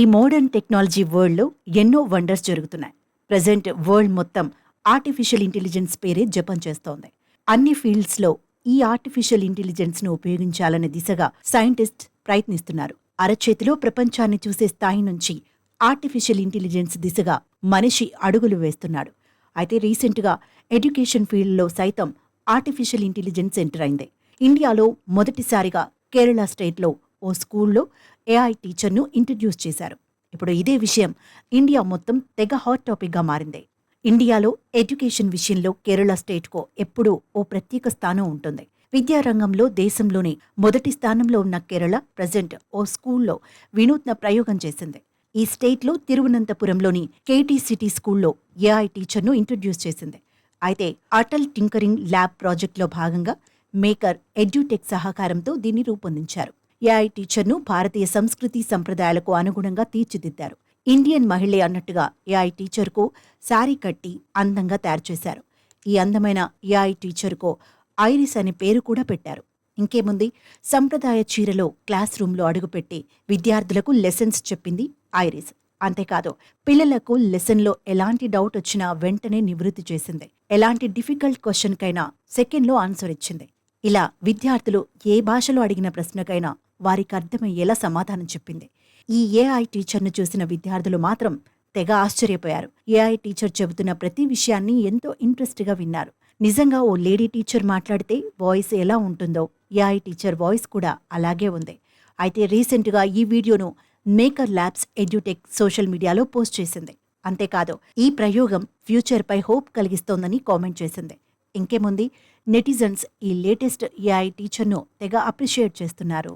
ఈ modern technology వరల్డ్లో ఎన్నో వండర్స్ జరుగుతున్నాయి. ప్రజెంట్ వరల్డ్ మొత్తం ఆర్టిఫిషియల్ ఇంటెలిజెన్స్ పేరే జపం చేస్తోంది. అన్ని ఫీల్డ్స్లో ఈ ఆర్టిఫిషియల్ ఇంటెలిజెన్స్ను ఉపయోగించాలనే దిశగా సైంటిస్ట్ ప్రయత్నిస్తున్నారు. అరచేతిలో ప్రపంచాన్ని చూసే స్థాయి నుంచి ఆర్టిఫిషియల్ ఇంటెలిజెన్స్ దిశగా మనిషి అడుగులు వేస్తున్నాడు. అయితే రీసెంట్గా ఎడ్యుకేషన్ ఫీల్డ్లో సైతం ఆర్టిఫిషియల్ ఇంటెలిజెన్స్ ఎంటర్ అయింది. ఇండియాలో మొదటిసారిగా కేరళ స్టేట్లో ఓ స్కూల్లో ఏఐ టీచర్ను ఇంట్రడ్యూస్ చేశారు. ఇప్పుడు ఇదే విషయం ఇండియా మొత్తం తెగ హాట్ టాపిక్గా మారింది. ఇండియాలో ఎడ్యుకేషన్ విషయంలో కేరళ స్టేట్కు ఎప్పుడూ ఓ ప్రత్యేక స్థానం ఉంటుంది. విద్యారంగంలో దేశంలోనే మొదటి స్థానంలో ఉన్న కేరళ ప్రజెంట్ ఓ స్కూల్లో వినూత్న ప్రయోగం చేసింది. ఈ స్టేట్లో తిరువనంతపురంలోని కేటీ సిటీ స్కూల్లో ఏఐ టీచర్ను ఇంట్రడ్యూస్ చేసింది. అయితే అటల్ టింకరింగ్ ల్యాబ్ ప్రాజెక్టులో భాగంగా మేకర్ ఎడ్యుటెక్ సహకారంతో దీన్ని రూపొందించారు. ఏఐ టీచర్ను భారతీయ సంస్కృతి సంప్రదాయాలకు అనుగుణంగా తీర్చిదిద్దారు. ఇండియన్ మహిళే అన్నట్టుగా ఏఐ టీచర్కు శారీ కట్టి అందంగా తయారు చేశారు. ఈ అందమైన ఏఐ టీచర్కు ఐరిస్ అనే పేరు కూడా పెట్టారు. ఇంకేముంది, సంప్రదాయ చీరలో క్లాస్ రూంలో అడుగుపెట్టి విద్యార్థులకు లెసన్స్ చెప్పింది ఐరిస్. అంతేకాదు, పిల్లలకు లెసన్లో ఎలాంటి డౌట్ వచ్చినా వెంటనే నివృత్తి చేసింది. ఎలాంటి డిఫికల్ట్ క్వశ్చన్కైనా సెకండ్లో ఆన్సర్ ఇచ్చింది. ఇలా విద్యార్థులు ఏ భాషలో అడిగిన ప్రశ్నకైనా వారికి అర్థమయ్యేలా సమాధానం చెప్పింది. ఈ ఏఐ టీచర్ను చూసిన విద్యార్థులు మాత్రం తెగ ఆశ్చర్యపోయారు. ఏఐ టీచర్ చెబుతున్న ప్రతి విషయాన్ని ఎంతో ఇంట్రెస్ట్గా విన్నారు. నిజంగా ఓ లేడీ టీచర్ మాట్లాడితే వాయిస్ ఎలా ఉంటుందో ఏఐ టీచర్ వాయిస్ కూడా అలాగే ఉంది. అయితే రీసెంట్గా ఈ వీడియోను మేకర్ ల్యాబ్స్ ఎడ్యుటెక్ సోషల్ మీడియాలో పోస్ట్ చేసింది. అంతేకాదు, ఈ ప్రయోగం ఫ్యూచర్పై హోప్ కలిగిస్తోందని కామెంట్ చేసింది. ఇంకేముంది, నెటిజన్స్ ఈ లేటెస్ట్ ఏఐ టీచర్ను తెగ అప్రిషియేట్ చేస్తున్నారు.